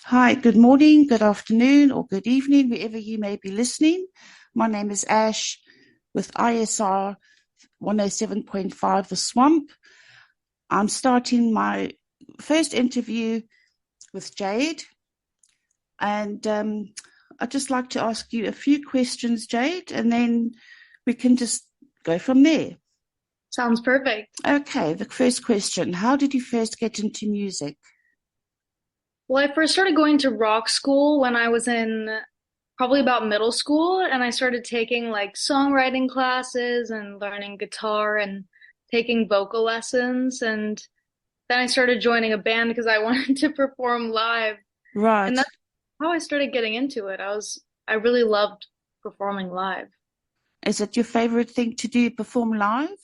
Hi, good morning, good afternoon, or good evening, wherever you may be listening. My name is Ash with ISR 107.5 The Swamp. I'm starting my first interview with Jade, and I'd just like to ask you a few questions, Jade, and then we can just go from there. Sounds perfect. Okay, the first question. How did you first get into music? Well, I first started going to rock school when I was in probably about middle school, and I started taking like songwriting classes and learning guitar and taking vocal lessons. And then I started joining a band because I wanted to perform live. And Right. that's how I started getting into it. I really loved performing live. Is it your favorite thing to do, perform live?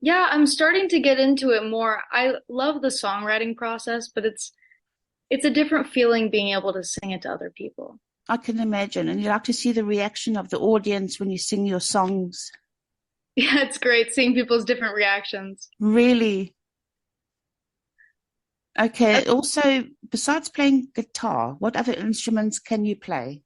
Yeah, I'm starting to get into it more. I love the songwriting process, but it's a different feeling being able to sing it to other people. I can imagine. And you like to see the reaction of the audience when you sing your songs. Yeah, it's great seeing people's different reactions. Really? Uh, Okay. Also, besides playing guitar, what other instruments can you play?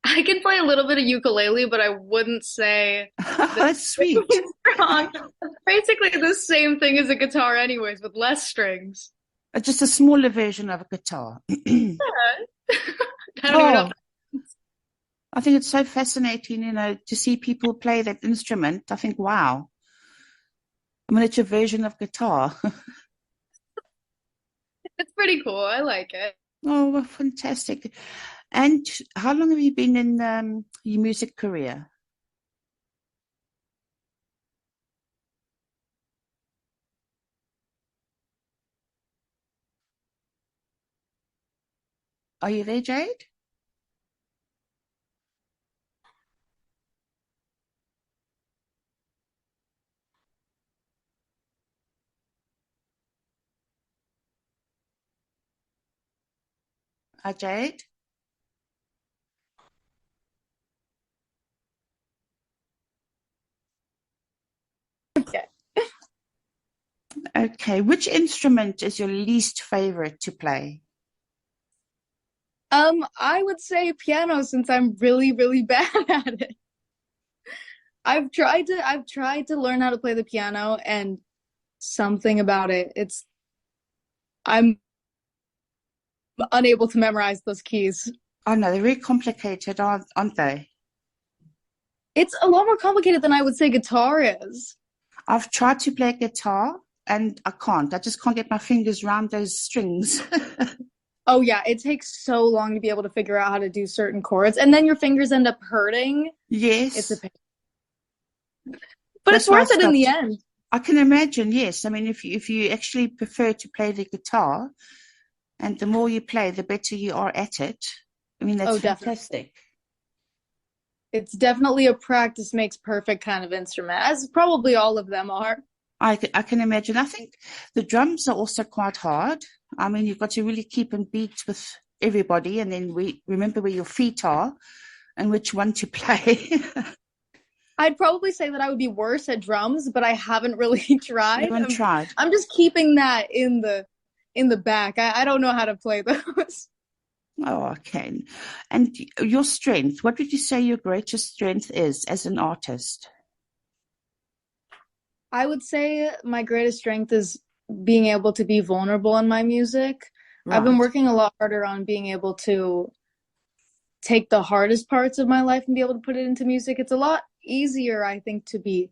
I can play a little bit of ukulele, but I wouldn't say that That's sweet. it's strong. It's basically the same thing as a guitar anyways, with less strings. Just a smaller version of a guitar. Yeah. I don't even know if Oh, I think it's so fascinating, to see people play that instrument. I think, wow, a miniature version of guitar. it's pretty cool. I like it. Oh, well, fantastic. And how long have you been in your music career? Are you there, Jade? Jade? Yeah. Okay. Which instrument is your least favorite to play? I would say piano since I'm really, really bad at it. I've tried to learn how to play the piano and something about it. I'm unable to memorize those keys. Oh no, they're very complicated, aren't they? It's a lot more complicated than I would say guitar is. I've tried to play guitar and I can't. I just can't get my fingers around those strings. Oh yeah, it takes so long to be able to figure out how to do certain chords, and then your fingers end up hurting. It's a Yes, pain, but it's that's why I worth it in the stopped. end. I can imagine, yes. I mean, if you actually prefer to play the guitar, and the more you play, the better you are at it. I mean, that's Oh, definitely. fantastic. It's definitely a practice makes perfect kind of instrument, as probably all of them are. I can imagine. I think the drums are also quite hard. I mean, you've got to really keep in beat with everybody, and then we remember where your feet are and which one to play. I'd probably say that I would be worse at drums, but I haven't really You tried. haven't tried. I'm just keeping that in the back. I don't know how to play those. Oh, okay. And your strength, what would you say your greatest strength is as an artist? I would say my greatest strength is being able to be vulnerable in my music. I've been Right. working a lot harder on being able to take the hardest parts of my life and be able to put it into music. It's a lot easier, I think, to be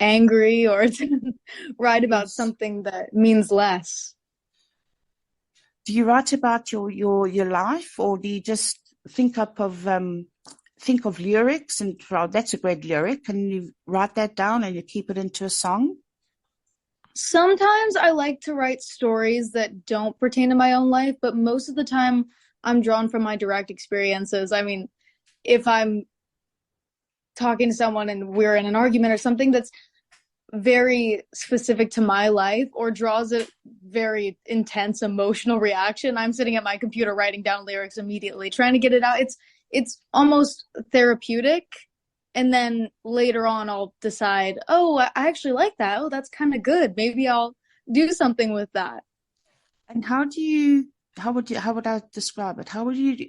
angry or to write about Yes. something that means less. Do you write about your life, or do you just think of lyrics and, well, that's a great lyric, and you write that down and you keep it into a song? Sometimes I like to write stories that don't pertain to my own life, but most of the time I'm drawn from my direct experiences. I mean, if I'm talking to someone and we're in an argument or something that's very specific to my life or draws a very intense emotional reaction, I'm sitting at my computer writing down lyrics immediately, trying to get it out. It's almost therapeutic. And then later on I'll decide, oh, I actually like that. Oh, that's kind of good. Maybe I'll do something with that. And how do you how would I describe it? How would you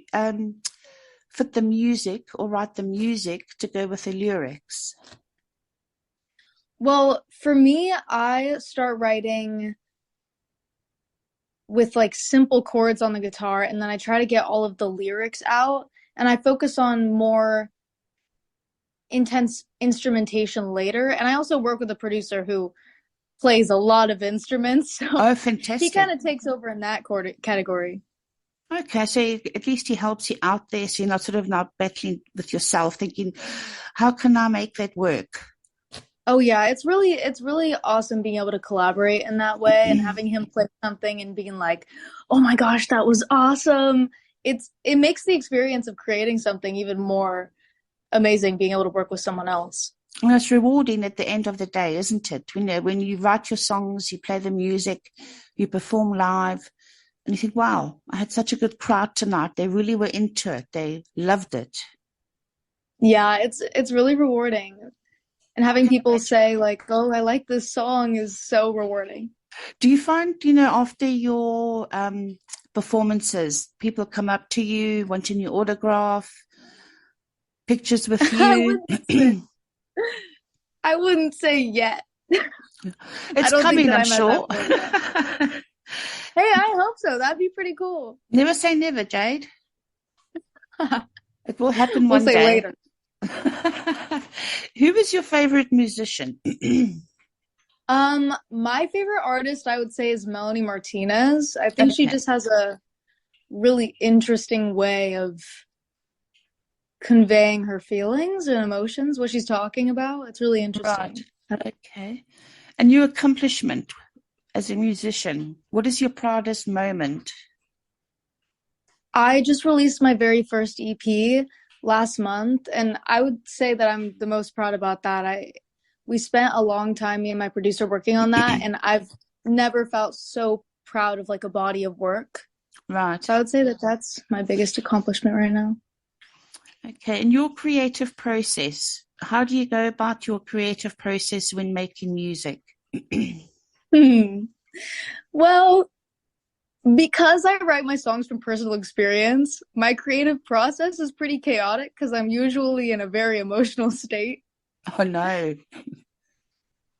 fit the music or write the music to go with the lyrics? Well, for me, I start writing with like simple chords on the guitar, and then I try to get all of the lyrics out, and I focus on more intense instrumentation later. And I also work with a producer who plays a lot of instruments, so Oh, he kind fantastic. of takes over in that category. Okay, so at least he helps you out there, so you're not sort of not battling with yourself, thinking, how can I make that work? Oh yeah, it's really awesome being able to collaborate in that way and having him play something and being like, "Oh my gosh, that was awesome." It makes the experience of creating something even more amazing being able to work with someone else. Well, it's rewarding at the end of the day, isn't it? You know, when you write your songs, you play the music, you perform live, and you think, wow, I had such a good crowd tonight. They really were into it. They loved it. Yeah, it's really rewarding. And I having can people imagine. say like, "Oh, I like this song" is so rewarding. Do you find, after your performances, people come up to you wanting your autograph, pictures with I you? wouldn't say, I wouldn't say yet. I It's don't think coming, that I'm I'm at sure. that point yet. Hey, I hope so. That'd be pretty cool. Never say never, Jade. It will happen We'll one say day. later. Who is your favorite musician? My favorite artist I would say is Melanie Martinez. I think she Okay, just has a really interesting way of conveying her feelings and emotions, what she's talking about. It's really right. interesting. Okay. And your accomplishment as a musician, what is your proudest moment? I just released my very first EP last month, and I would say that I'm the most proud about that. I We spent a long time, me and my producer, working on that, and I've never felt so proud of like a body of work. Right. So I would say that that's my biggest accomplishment right now. Okay. And your creative process, how do you go about your creative process when making music? Hmm. Well, because I write my songs from personal experience, my creative process is pretty chaotic because I'm usually in a very emotional state. Oh, no.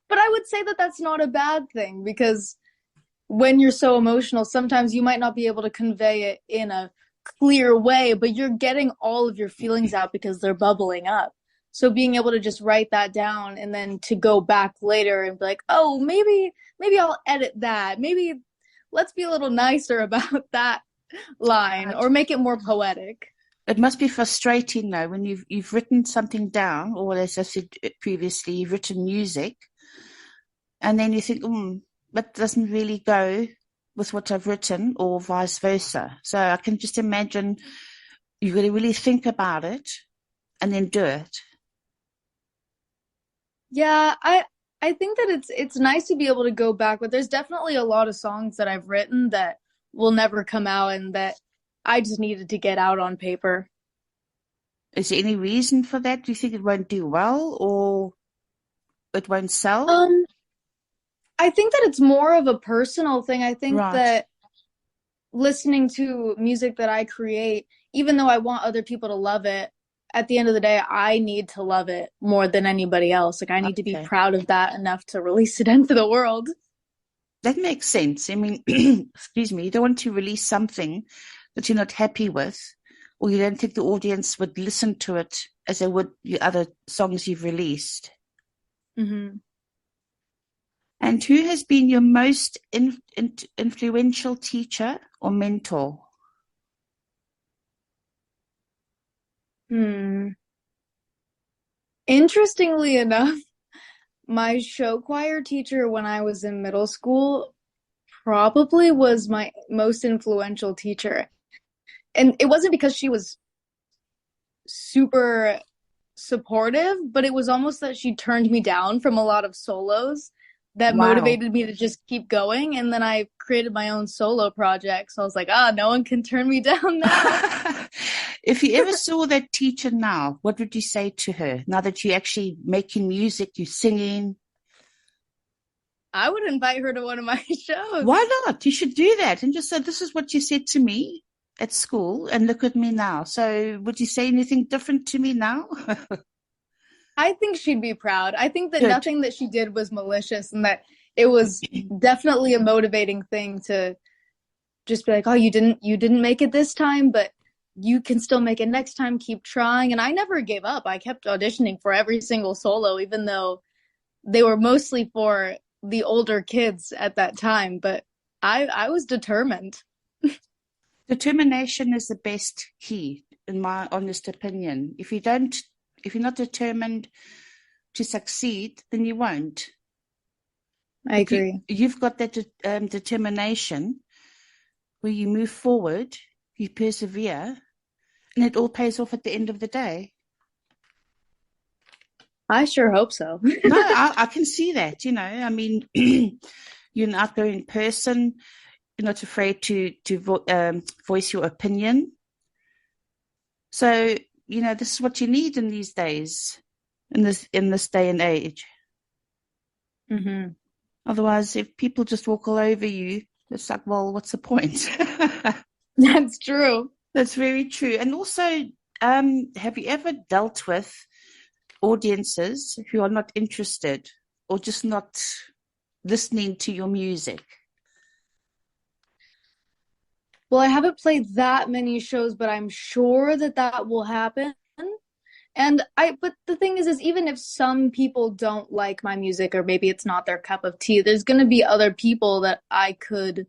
But I would say that that's not a bad thing because when you're so emotional, sometimes you might not be able to convey it in a clear way, but you're getting all of your feelings out because they're bubbling up. So being able to just write that down and then to go back later and be like, "Oh, maybe I'll edit that. Maybe let's be a little nicer about that line Right. or make it more poetic." It must be frustrating though when you've written something down, or as I said previously, you've written music, and then you think, that doesn't really go with what I've written, or vice versa. So I can just imagine you've got to really think about it and then do it. Yeah, I think that it's nice to be able to go back, but there's definitely a lot of songs that I've written that will never come out and that I just needed to get out on paper. Is there any reason for that? Do you think it won't do well, or it won't sell? Um, I think that it's more of a personal thing. I think Right. that listening to music that I create, even though I want other people to love it, at the end of the day, I need to love it more than anybody else. Like I need to be Okay. proud of that enough to release it into the world. That makes sense. I mean, excuse me, you don't want to release something that you're not happy with, or you don't think the audience would listen to it as they would the other songs you've released. Hmm. And who has been your most influential teacher or mentor? Hmm. Interestingly enough, my show choir teacher when I was in middle school probably was my most influential teacher. And it wasn't because she was super supportive, but it was almost that she turned me down from a lot of solos that Wow. motivated me to just keep going. And then I created my own solo project. So I was like, ah, no one can turn me down now. If you ever saw that teacher now, what would you say to her? Now that you're actually making music, you're singing. I would invite her to one of my shows. Why not? You should do that and just say, this is what you said to me at school, and look at me now. So would you say anything different to me now? I think she'd be proud. I think that Good. nothing that she did was malicious and that it was definitely a motivating thing to just be like, oh, you didn't make it this time, but you can still make it next time. Keep trying. And I never gave up. I kept auditioning for every single solo, even though they were mostly for the older kids at that time. But I was determined. Determination is the best key, in my honest opinion. If you're not determined to succeed, then you won't. I agree. You've got that determination where you move forward, you persevere, and it all pays off at the end of the day. I sure hope so. No, I can see that. I mean, you're an outgoing person. You're not afraid to voice your opinion. So, this is what you need in these days, in this day and age. Mm-hmm. Otherwise, if people just walk all over you, it's like, well, what's the point? That's true. That's very true. And also, have you ever dealt with audiences who are not interested or just not listening to your music? Well, I haven't played that many shows, but I'm sure that will happen. But the thing is even if some people don't like my music or maybe it's not their cup of tea, there's going to be other people that I could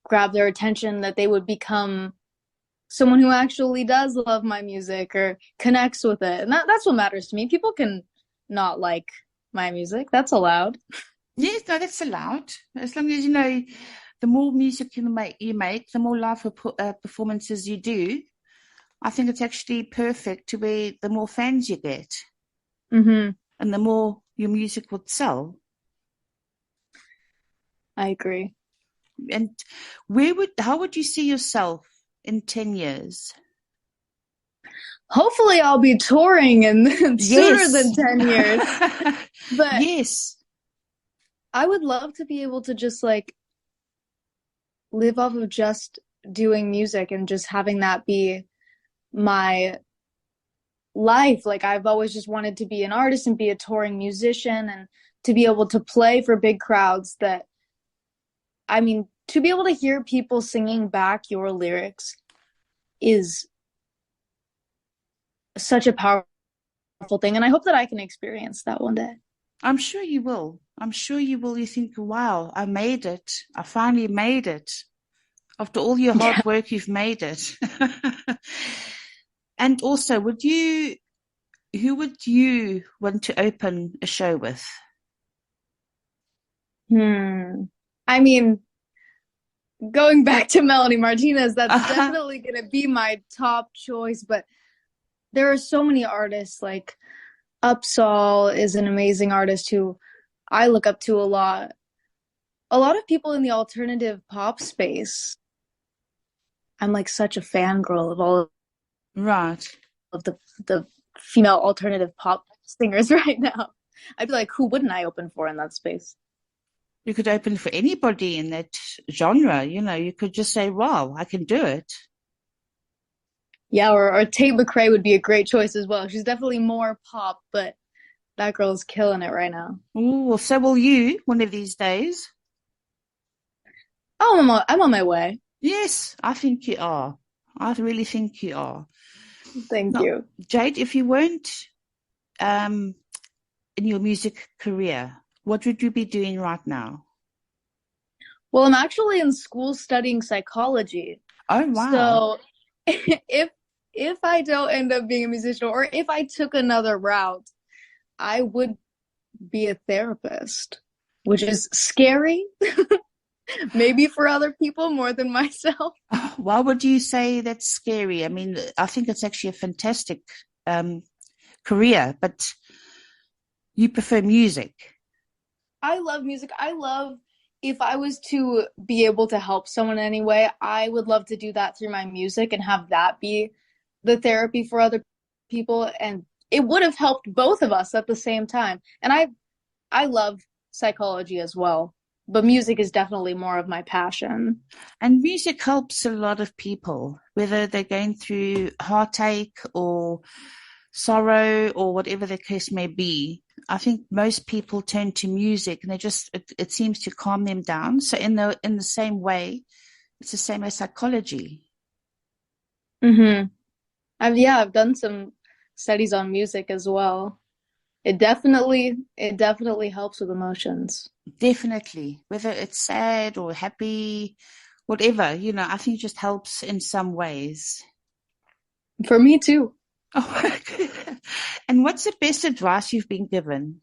grab their attention, that they would become someone who actually does love my music or connects with it. And that's what matters to me. People can not like my music. That's allowed. Yes, no, that's allowed. As long as, the more music you make, the more live performances you do. I think it's actually perfect to where the more fans you get, Mm-hmm. and the more your music would sell. I agree. And how would you see yourself in 10 years? Hopefully I'll be touring in sooner than 10 years. But yes, I would love to be able to just live off of just doing music and just having that be my life. Like I've always just wanted to be an artist and be a touring musician and to be able to play for big crowds. To be able to hear people singing back your lyrics is such a powerful thing. And I hope that I can experience that one day. I'm sure you will. You think, wow, I made it. I finally made it. After all your hard work, you've made it. And also, who would you want to open a show with? I mean, going back to Melanie Martinez, that's definitely going to be my top choice. But there are so many artists. Like Upsall is an amazing artist who I look up to a lot. A lot of people in the alternative pop space. I'm such a fangirl of all of the female alternative pop singers right now. I'd be like, who wouldn't I open for in that space? You could open for anybody in that genre. You could just say, wow, I can do it. Yeah, or Tate McRae would be a great choice as well. She's definitely more pop, but that girl's killing it right now. Oh, well, so will you one of these days. Oh, I'm on my way. Yes, I think you are. I really think you are. Thank you. Jade, if you weren't in your music career, what would you be doing right now? Well, I'm actually in school studying psychology. Oh, wow. So if I don't end up being a musician or if I took another route, I would be a therapist, which is scary. Maybe for other people more than myself. Why would you say that's scary? I mean, I think it's actually a fantastic career, but you prefer music. I love music. If I was to be able to help someone in any way, I would love to do that through my music and have that be the therapy for other people. And it would have helped both of us at the same time. And I love psychology as well. but music is definitely more of my passion. And music helps a lot of people, whether they're going through heartache or sorrow or whatever the case may be. I think most people turn to music and it seems to calm them down. So in the same way, it's the same as psychology. Mm-hmm. I've done some studies on music as well. It definitely helps with emotions. Definitely, whether it's sad or happy, whatever, I think it just helps in some ways. For me too. Oh, and what's the best advice you've been given?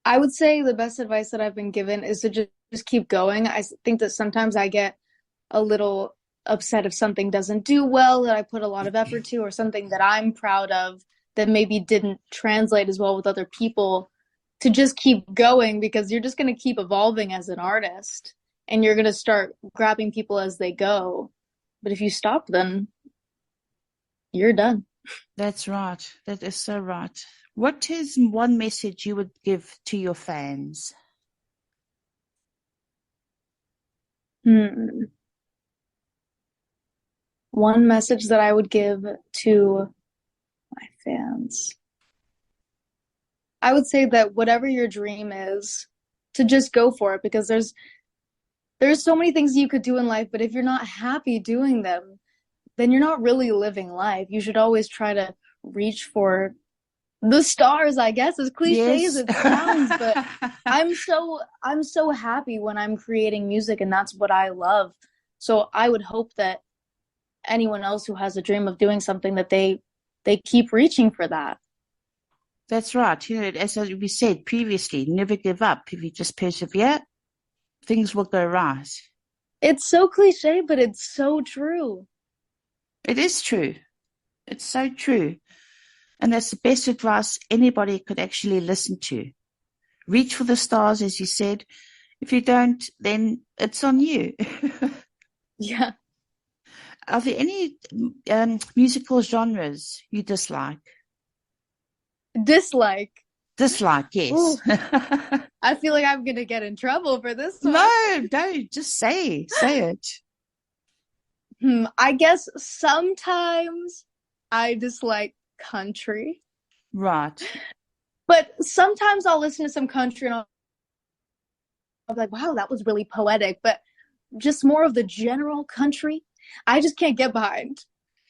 I would say the best advice that I've been given is to just keep going. Think that sometimes I get a little upset if something doesn't do well that I put a lot of effort to, or something that I'm proud of that maybe didn't translate as well with other people, to just keep going, because you're just going to keep evolving as an artist and you're going to start grabbing people as they go. But if you stop, then you're done. That's right. That is so right. What is one message you would give to your fans? Hmm. One message that I would give to my fans. I would say that whatever your dream is, to just go for it, because there's so many things you could do in life, but if you're not happy doing them, then you're not really living life. You should always try to reach for the stars, I guess, as cliche as Yes. it sounds, but I'm so happy when I'm creating music, and that's what I love. So I would hope that anyone else who has a dream of doing something, that they keep reaching for that. That's right. As we said previously, never give up. If you just persevere, things will go right. It's so cliche, but it's so true. It is true. It's so true. And that's the best advice anybody could actually listen to. Reach for the stars, as you said. If you don't, then it's on you. Yeah. Are there any musical genres you dislike? Dislike. Dislike, Ooh, yes. I feel like I'm gonna get in trouble for this one. No, don't. Just say it. I guess sometimes I dislike country, Right. but sometimes I'll listen to some country and I'll be like, wow, that was really poetic. But just more of the general country, I just can't get behind.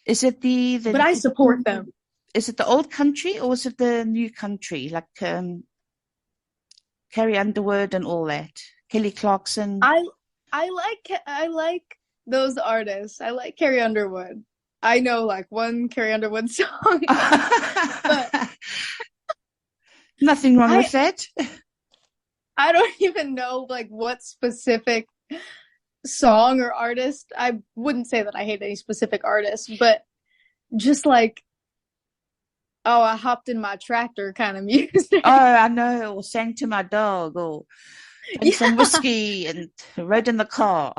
Is it But I support them. is it the old country or is it the new country, like Carrie Underwood and all that? Kelly Clarkson. I I like those artists. I like Carrie Underwood. I know like one Carrie Underwood song, but Nothing wrong I with that. I don't even know like what specific song or artist. I wouldn't say that I hate any specific artist, but just like, oh, I hopped in my tractor kind of music. Oh, I know. Or sang to my dog, or drank some Yeah. whiskey and rode in the car.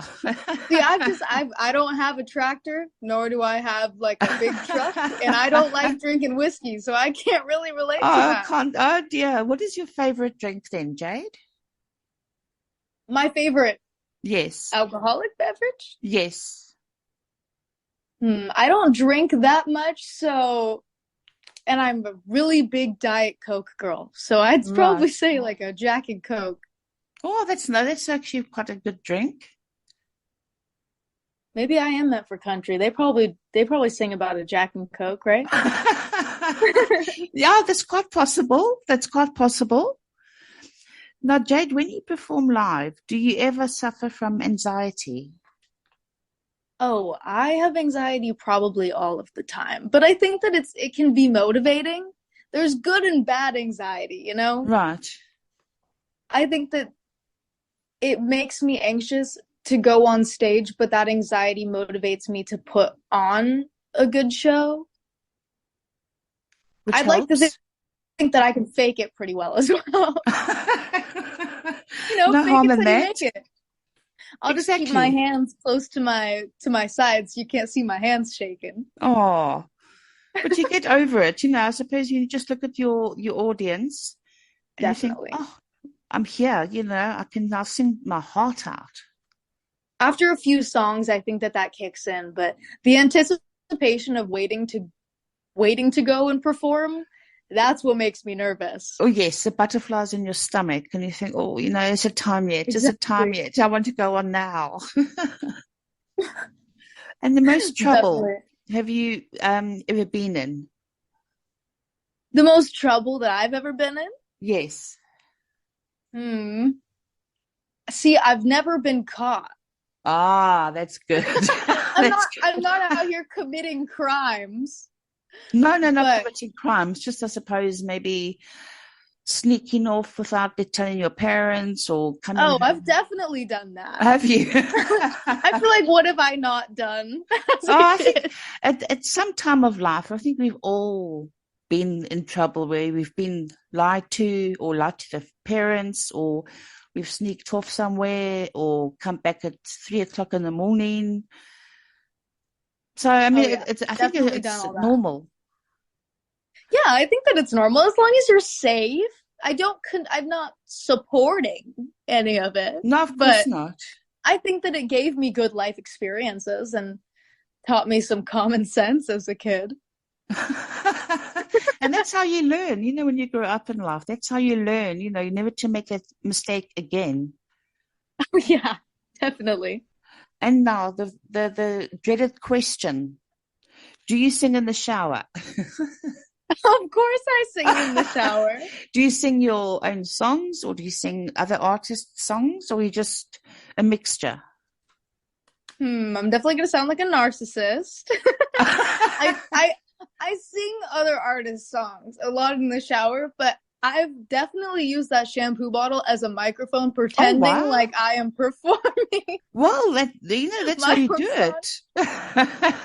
See, I don't have a tractor, nor do I have like a big truck, and I don't like drinking whiskey, so I can't really relate to Oh, that. can't. Oh dear. What is your favorite drink then, Jade? My favorite Yes. alcoholic beverage? Yes. I don't drink that much, so, and I'm a really big Diet Coke girl, so I'd Right. probably say like a Jack and Coke. Oh, that's no, that's actually quite a good drink. Maybe I am meant for country. They probably sing about a Jack and Coke, right? Yeah, that's quite possible. That's quite possible. Now, Jade, when you perform live, do you ever suffer from anxiety? Oh, I have anxiety probably all of the time, but I think that it can be motivating. There's good and bad anxiety, you know? Right. I think that it makes me anxious to go on stage, but that anxiety motivates me to put on a good show. Which I'd like to helps. think that I can fake it pretty well as well. No Fake harm it in till you make that. it. I'll just keep my Exactly. hands close to my side so you can't see my hands shaking. Oh. But you get over it. I suppose you just look at your audience and you think, Definitely. oh, I'm here, I can now sing my heart out. After a few songs, I think that that kicks in, but the anticipation of waiting to go and perform, that's what makes me nervous. Oh, yes, the butterflies in your stomach. And you think, oh, is it time yet? Is it time Exactly. yet? I want to go on now. And the most trouble Definitely. have you ever been in? The most trouble that I've ever been in? Yes. Hmm. See, I've never been caught. Ah, that's good. I'm That's not I'm good. not out here committing crimes, No, no, not but committing crimes. Just, I suppose, maybe sneaking off without telling your parents or coming oh, I've home. definitely done that. Have you? I feel like what have I not done as a Oh, I think kid? at some time of life, I think we've all been in trouble where we've been lied to or lied to the parents, or we've sneaked off somewhere or come back at 3 o'clock in the morning. So, I Oh mean, yeah, I think definitely done it's all that. normal. Yeah, I think that it's normal as long as you're safe. I'm not supporting any of it, No, of course but not. I think that it gave me good life experiences and taught me some common sense as a kid. And that's how you learn, when you grow up in life. That's how you learn, never to make a mistake again. Yeah, definitely. And now the dreaded question. Do you sing in the shower? Of course I sing in the shower. Do you sing your own songs or do you sing other artists' songs or are you just a mixture? I'm definitely gonna sound like a narcissist. I I I sing other artists' songs a lot in the shower, but I've definitely used that shampoo bottle as a microphone, Oh, pretending wow. like I am performing Well, that's how my you own do song. it.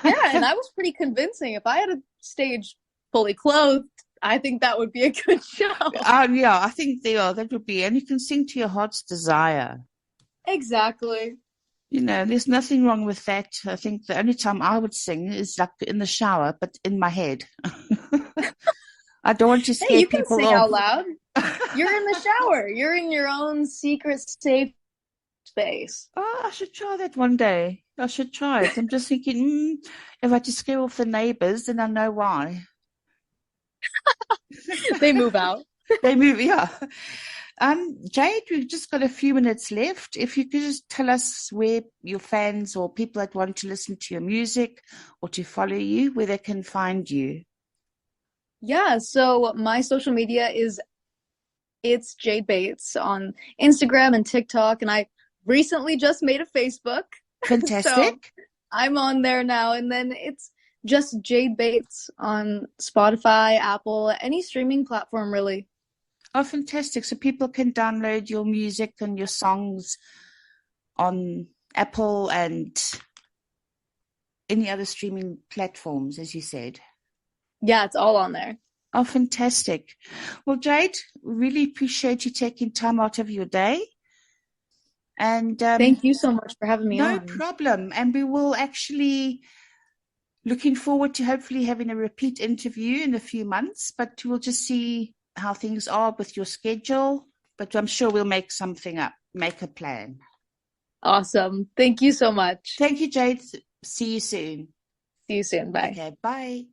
Yeah, and I was pretty convincing. If I had a stage fully clothed, I think that would be a good show. Yeah, I think that would be, and you can sing to your heart's desire. Exactly. There's nothing wrong with that. I think the only time I would sing is like in the shower, but in my head. I don't want to Hey, scare you can people sing out off. loud. You're in the shower. You're in your own secret safe space. Oh, I should try that one day. I should try it. I'm just thinking, if I just scare off the neighbors, then I know why. They move out. They move, yeah. Jade, we've just got a few minutes left. If you could just tell us where your fans or people that want to listen to your music or to follow you, where they can find you. Yeah, so my social media is it's Jade Bates on Instagram and TikTok, and I recently just made a Facebook. So Fantastic. I'm on there now, and then it's just Jade Bates on Spotify, Apple, any streaming platform really. Oh, fantastic. So people can download your music and your songs on Apple and any other streaming platforms, as you said. Yeah, it's all on there. Oh, fantastic. Well, Jade, really appreciate you taking time out of your day. And Thank you so much for having me no on. problem. And we will actually looking forward to hopefully having a repeat interview in a few months, but we'll just see how things are with your schedule. But I'm sure we'll make something up, make a plan. Awesome. Thank you so much. Thank you, Jade. See you soon. See you soon. Bye. Okay, bye.